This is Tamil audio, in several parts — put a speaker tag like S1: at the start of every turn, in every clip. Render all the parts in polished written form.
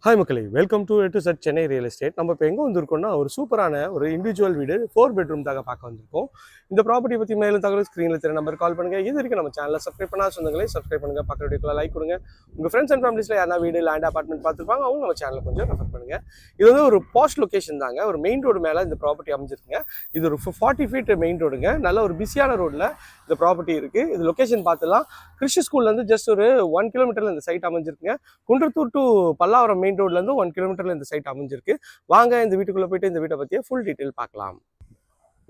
S1: ஹாய் மக்களே, welcome to A to Z Chennai real estate. நம்ம இப்போ எங்கே வந்திருக்கோம்னா ஒரு சூப்பரான ஒரு இண்டிவிஜுவல் வீடு 4 பெட்ரூம் தாங்க பார்க்க வந்திருக்கோம். இந்த ப்ராப்பர்ட்டி பற்றி மேலும் தகவல் ஸ்க்ரீனில் தெரிய நம்பர் கால் பண்ணுங்கள். இது வரைக்கும் நம்ம சேனலை சப்ஸ்கிரைப் பண்ணால் சொந்தங்களே சப்ஸ்கிரைப் பண்ணுங்கள், பக்கத்து வீட்டுக்குள்ள லைக் கொடுங்க. உங்கள் ஃப்ரெண்ட்ஸ் அண்ட் ஃபேமிலிஸில் யாரா வீடு லேண்ட் அப்பார்ட்மெண்ட் பார்த்துருப்பாங்க, அவங்க நம்ம சேனலை கொஞ்சம் ரெஃபர் பண்ணுங்கள். இது வந்து ஒரு பாஸ்ட் லொக்கேஷன் தாங்க, ஒரு மெயின் ரோடு மேலே இந்த ப்ராப்பர்ட்டி அமைஞ்சிருக்குங்க. இது ஒரு 40 ஃபீட் மெயின் ரோடுங்க, நல்ல ஒரு பிஸியான ரோடில் இந்த ப்ராப்பர்ட்டி இருக்குது. இது லொக்கேஷன் பார்த்துலாம் கிறிஸ்டி ஸ்கூல்லேருந்து ஜஸ்ட் ஒரு 1 கிலோமீட்டரில் இந்த சைட் அமைஞ்சிருக்குங்க. குன்றத்தூர் டு பல்லாவரம் மெயின் ரோட்லேருந்து 1 கிலோமீட்டரில் இந்த சைட் அமைஞ்சிருக்கு. வாங்க இந்த வீட்டுக்குள்ளே போயிட்டு இந்த வீட்டை பற்றிய ஃபுல் டீட்டெயில் பார்க்கலாம்.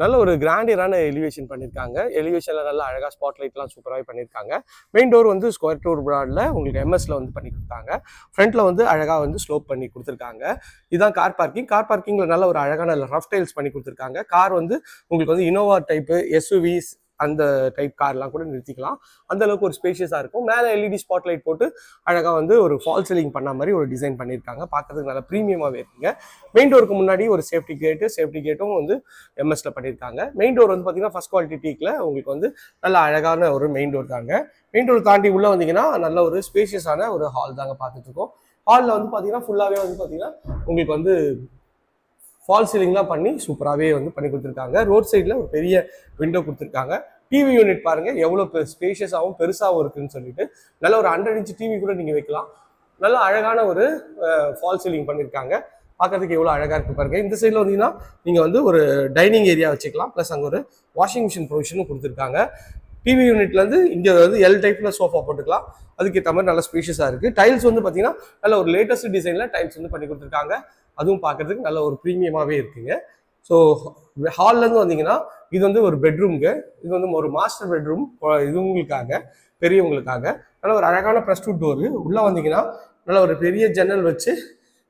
S1: நல்ல ஒரு கிராண்டியரான எலிவேஷன் பண்ணியிருக்காங்க. எலிவேஷனில் நல்லா அழகாக ஸ்பாட் லைட்லாம் சூப்பராகவே பண்ணியிருக்காங்க. மெயின் டோர் வந்து ஸ்கொயர் டோர் பிராடில் உங்களுக்கு எம்எஸ்ல வந்து பண்ணி கொடுத்தாங்க. ஃப்ரண்ட்டில் வந்து அழகாக வந்து ஸ்லோப் பண்ணி கொடுத்துருக்காங்க. இதுதான் கார் பார்க்கிங். கார் பார்க்கிங்கில் நல்ல ஒரு அழகான ரஃப் டைல்ஸ் பண்ணி கொடுத்துருக்காங்க. கார் வந்து உங்களுக்கு வந்து இனோவா டைப்பு எஸ்யூவிஸ் அந்த டைப் கார்லாம் கூட நிறுத்திக்கலாம். அந்த அளவுக்கு ஒரு ஸ்பேஷியஸாக இருக்கும். மேலே எல்இடி ஸ்பாட் லைட் போட்டு அழகாக வந்து ஒரு ஃபால் சீலிங் பண்ண மாதிரி ஒரு டிசைன் பண்ணியிருக்காங்க. பார்க்கறதுக்கு நல்லா ப்ரீமியமாகவே இருக்குங்க. மெயின் டோருக்கு முன்னாடி ஒரு சேஃப்டி கேட்டும் வந்து எம்எஸ்ல பண்ணியிருக்காங்க. மெயின் டோர் வந்து பார்த்தீங்கன்னா ஃபர்ஸ்ட் குவாலிட்டி டீக்கில் உங்களுக்கு வந்து நல்ல அழகான ஒரு மெயின் டோர் தாங்க. மெயின் டோர் தாண்டி உள்ளே வந்தீங்கன்னா நல்ல ஒரு ஸ்பேஷியஸான ஒரு ஹால் தாங்க பார்த்துட்டு இருக்கோம். ஹாலில் வந்து பார்த்தீங்கன்னா ஃபுல்லாகவே வந்து பார்த்தீங்கன்னா உங்களுக்கு வந்து ஃபால் சீலிங்லாம் பண்ணி சூப்பராகவே வந்து பண்ணி கொடுத்துருக்காங்க. ரோட் சைடில் ஒரு பெரிய விண்டோ கொடுத்துருக்காங்க. டிவி யூனிட் பாருங்க எவ்வளோ ஸ்பேஷியஸாகவும் பெருசாகவும் இருக்குன்னு சொல்லிட்டு நல்ல ஒரு 100 இன்ச் டிவி கூட நீங்கள் வைக்கலாம். நல்ல அழகான ஒரு ஃபால் சீலிங் பண்ணியிருக்காங்க. பார்க்கறதுக்கு எவ்வளோ அழகாக இருக்கு பாருங்க. இந்த சைடில் வந்தீங்கன்னா நீங்கள் வந்து ஒரு டைனிங் ஏரியா வச்சுக்கலாம். ப்ளஸ் அங்கே ஒரு வாஷிங் மிஷின் ப்ரொவிஷனும் கொடுத்துருக்காங்க. டிவி யூனிட்லேருந்து இங்கே வந்து எல் டைப்பில் சோஃபா போட்டுக்கலாம். அதுக்கேற்ற மாதிரி நல்ல ஸ்பேஷியஸாக இருக்குது. டைல்ஸ் வந்து பார்த்தீங்கன்னா நல்ல ஒரு லேட்டஸ்ட் டிசைனில் டைல்ஸ் வந்து பண்ணி கொடுத்துருக்காங்க. அதுவும் பார்க்கறதுக்கு நல்ல ஒரு ப்ரீமியமாகவே இருக்குங்க. ஸோ ஹால்லேருந்து வந்தீங்கன்னா இது வந்து ஒரு பெட்ரூம்ங்க. இது வந்து ஒரு மாஸ்டர் பெட்ரூம். இது உங்களுக்காக பெரியவங்களுக்காக நல்ல ஒரு அழகான ப்ளஸ் 2 டோரு. உள்ளே வந்தீங்கன்னா நல்ல ஒரு பெரிய ஜன்னல் வச்சு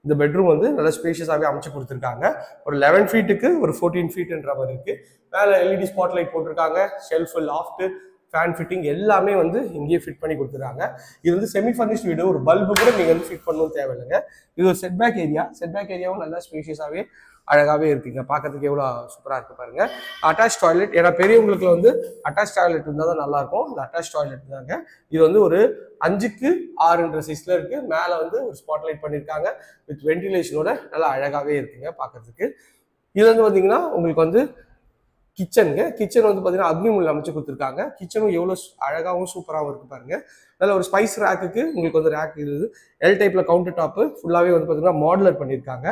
S1: இந்த பெட்ரூம் வந்து நல்ல ஸ்பேஷியஸாகவே அமைச்சு கொடுத்துருக்காங்க. ஒரு 11 ஃபீட்டுக்கு ஒரு 14 ஃபீட்டுன்ற மாதிரி இருக்குது. மேலே எல்இடி ஸ்பாட் லைட் போட்டிருக்காங்க. ஷெல்ஃபு, லாஃப்ட்டு, ஃபேன் ஃபிட்டிங் எல்லாமே வந்து இங்கேயே ஃபிட் பண்ணி கொடுத்துருக்காங்க. இது வந்து செமி ஃபர்னிஷ்ட் வீடு. ஒரு பல்பு கூட நீங்கள் வந்து ஃபிட் பண்ணணும் தேவையில்லைங்க. இது ஒரு செட்பேக் ஏரியாவும் நல்லா ஸ்பேஷியஸாகவே அழகாகவே இருக்குங்க. பார்க்கறதுக்கு எவ்வளோ சூப்பராக இருக்குது பாருங்க. அட்டாச் டாய்லெட், ஏன்னா பெரியவங்களுக்கு வந்து அட்டாச் டாய்லெட் இருந்தால் தான் நல்லாயிருக்கும். இந்த அட்டாச் டாய்லெட் தாங்க. இது வந்து ஒரு 5க்கு 6 சைஸில் இருக்குது. மேலே வந்து ஒரு ஸ்பாட் லைட் பண்ணியிருக்காங்க. வித் வென்டிலேஷனோட நல்லா அழகாகவே இருக்குங்க பார்க்கறதுக்கு. இது வந்து பார்த்தீங்கன்னா உங்களுக்கு வந்து கிச்சன் வந்து பார்த்தீங்கன்னா அக்னிமுள் அமைச்சு கொடுத்துருக்காங்க. கிச்சனும் எவ்வளோ அழகாகவும் சூப்பராகவும் இருக்குது பாருங்க. நல்ல ஒரு ஸ்பைஸ் ரேக்குக்கு உங்களுக்கு வந்து ரேக் இருக்குது. எல் டைப்பில் கவுண்டர் டாப்பு ஃபுல்லாகவே வந்து பார்த்தீங்கன்னா மாடுலர் பண்ணியிருக்காங்க.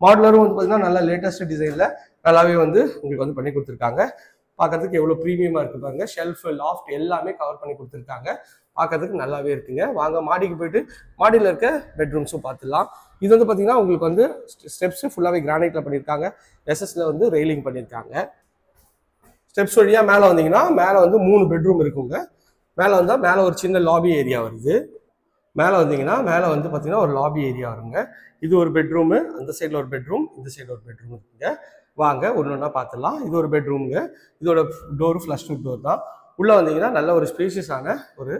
S1: மாடுலரும் வந்து பார்த்தீங்கன்னா நல்லா லேட்டஸ்ட் டிசைனில் நல்லாவே வந்து உங்களுக்கு வந்து பண்ணி கொடுத்துருக்காங்க. பார்க்கறதுக்கு எவ்வளோ ப்ரீமியமாக இருக்குது பாருங்க. ஷெல்ஃபு, லாஃப்ட் எல்லாமே கவர் பண்ணி கொடுத்துருக்காங்க. பார்க்கறதுக்கு நல்லாவே இருக்குங்க. வாங்க மாடிக்கு போயிட்டு மாடியில் இருக்க பெட்ரூம்ஸும் பார்த்துடலாம். இது வந்து பார்த்தீங்கன்னா உங்களுக்கு வந்து ஸ்டெப்ஸு ஃபுல்லாகவே கிரானைட்டில் பண்ணியிருக்காங்க. எஸ்எஸ்ல வந்து ரெயிலிங் பண்ணியிருக்காங்க. ஸ்டெப்ஸ் வழியாக மேலே வந்தீங்கன்னா மேலே வந்து 3 பெட்ரூம் இருக்குங்க. மேலே வந்தால் மேலே ஒரு சின்ன லாபி ஏரியா வருது. மேலே வந்தீங்கன்னா மேலே வந்து பார்த்தீங்கன்னா ஒரு லாபி ஏரியா வருங்க. இது ஒரு பெட்ரூமு, அந்த சைடில் ஒரு பெட்ரூம், இந்த சைடில் ஒரு பெட்ரூம் இருக்குங்க. வாங்க ஒன்று ஒன்றா பார்த்துடலாம். இது ஒரு பெட்ரூமுங்க. இதோட டோரு ஃப்ளஷ் டோர் தான். உள்ளே வந்தீங்கன்னா நல்ல ஒரு ஸ்பேஷியஸான ஒரு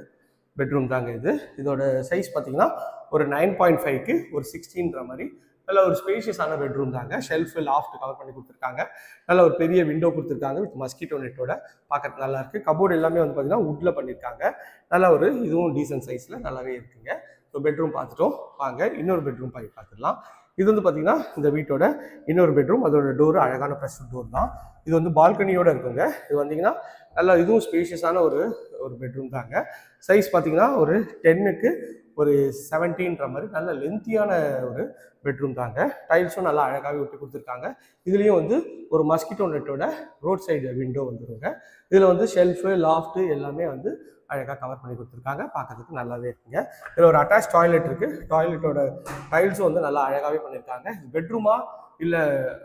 S1: பெட்ரூம் தாங்க இது. இதோட சைஸ் பார்த்தீங்கன்னா ஒரு 9.5க்கு ஒரு 16ன்ற மாதிரி நல்ல ஒரு ஸ்பேஷியஸான பெட்ரூம் தாங்க. ஷெல்ஃபு, லாஃப்ட் கவர் பண்ணி கொடுத்துருக்காங்க. நல்ல ஒரு பெரிய விண்டோ கொடுத்துருக்காங்க வித் மஸ்கிட்டோ நெட்டோட. பார்க்கறதுக்கு நல்லா இருக்குது. கபோர்டு எல்லாமே வந்து பார்த்தீங்கன்னா வுட்டில் பண்ணியிருக்காங்க. நல்ல ஒரு இதுவும் டீசன்ட் சைஸில் நல்லாவே இருக்குங்க. ஸோ பெட்ரூம் பார்த்துட்டோம். வாங்க இன்னொரு பெட்ரூம் பார்த்துடலாம். இது வந்து பார்த்தீங்கன்னா இந்த வீட்டோட இன்னொரு பெட்ரூம். அதோட டோரு அழகான ப்ரெஸ் டோர் தான். இது வந்து பால்கனியோடு இருக்குங்க. இது வந்தீங்கன்னா நல்லா இதுவும் ஸ்பேஷியஸான ஒரு பெட்ரூம் தாங்க. சைஸ் பார்த்தீங்கன்னா ஒரு 10க்கு ஒரு 17ன்ற மாதிரி நல்ல லென்த்தியான ஒரு பெட்ரூம் தாங்க. டைல்ஸும் நல்லா அழகாகவே விட்டு கொடுத்துருக்காங்க. இதுலேயும் வந்து ஒரு மஸ்கிட்டோ நெட்டோட ரோட் சைடு விண்டோ வந்துருங்க. இதில் வந்து ஷெல்ஃபு, லாஃப்ட்டு எல்லாமே வந்து அழகாக கவர் பண்ணி கொடுத்துருக்காங்க. பார்க்கறதுக்கு நல்லாவே இருக்குங்க. இதில் ஒரு அட்டாச் டாய்லெட் இருக்குது. டாய்லெட்டோட டைல்ஸும் வந்து நல்லா அழகாகவே பண்ணியிருக்காங்க. பெட்ரூமா இல்லை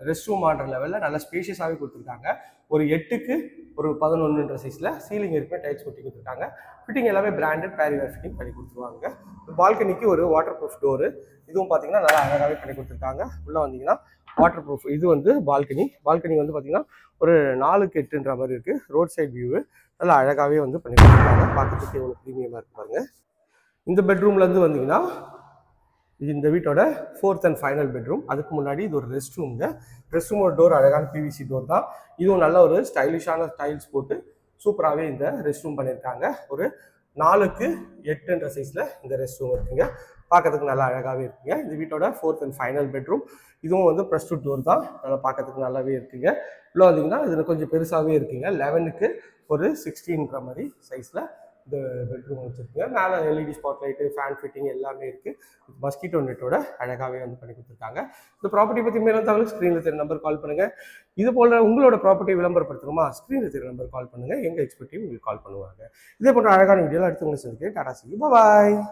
S1: ரெஸ்ட் ரூமான்ற லெவலில் நல்லா ஸ்பேஷியஸாகவே கொடுத்துருக்காங்க. ஒரு 8க்கு ஒரு 11ன்ற சைஸில் சீலிங் இருக்குமே டைல்ஸ் கொட்டி கொடுத்துருக்காங்க. ஃபிட்டிங் எல்லாமே பிராண்டட் பேரிவேர் ஃபிட்டிங் பண்ணி கொடுத்துருவாங்க. பால்கனிக்கு ஒரு வாட்டர் ப்ரூஃப் டோரு. இதுவும் பார்த்தீங்கன்னா நல்லா அழகாகவே பண்ணி கொடுத்துருக்காங்க. உள்ளே வந்தீங்கன்னா வாட்டர் ப்ரூஃப். இது வந்து பால்கனி வந்து பார்த்தீங்கன்னா ஒரு 4க்கு 8ன்ற மாதிரி இருக்குது. ரோட் சைட் வியூவு நல்லா அழகாகவே வந்து பண்ணி கொடுத்துருக்காங்க. பார்க்கறதுக்கு எவ்வளோ ப்ரீமியமாக இருக்கு பாருங்க. இந்த பெட்ரூம்லேருந்து வந்தீங்கன்னா இந்த வீட்டோட 4th அண்ட் ஃபைனல் பெட்ரூம். அதுக்கு முன்னாடி இது ஒரு ரெஸ்ட் ரூம்ங்க. ரெஸ்ட் ரூமோட டோர் அழகான பிவிசி டோர் தான். இதுவும் நல்ல ஒரு ஸ்டைலிஷான டைல்ஸ் போட்டு சூப்பராகவே இந்த ரெஸ்ட் ரூம் பண்ணியிருக்காங்க. ஒரு 4க்கு 8ன்ற சைஸில் இந்த ரெஸ்ட் ரூம் இருக்குங்க. பார்க்கறதுக்கு நல்லா அழகாகவே இருக்குங்க. இந்த வீட்டோட 4th அண்ட் ஃபைனல் பெட்ரூம். இதுவும் வந்து ப்ரெஸ் டு டோர் தான், நல்லா பார்க்கறதுக்கு நல்லாவே இருக்குங்க. உள்ள வந்தீங்கன்னா இதில் கொஞ்சம் பெருசாகவே இருக்குங்க. 11க்கு ஒரு 16ன்ற மாதிரி சைஸில் இந்த பெட்ரூம் வச்சுருக்குங்க. மேலே LED spot light, fan fitting எல்லாமே இருக்குது. மஸ்கிட்டோ நெட்டோட அழகாகவே வந்து பண்ணி கொடுத்துருக்காங்க. இந்த ப்ராப்பர்ட்டி பற்றி மேலும் தகவல் ஸ்க்ரீனில் தெரிய நம்பர் கால் பண்ணுங்கள். இது போல் உங்களோட ப்ராப்பர்ட்டி விளம்பரப்படுத்தணுமா, ஸ்க்ரீனில் தெரிய நம்பர் கால் பண்ணுங்கள். எங்கள் எக்ஸ்பர்ட்டையும் உங்களுக்கு கால் பண்ணுவாங்க. இதே போன்ற அழகான வீடியோவில் அடுத்தவங்களை சந்திக்கிறேன். டாடா சி, பாய்.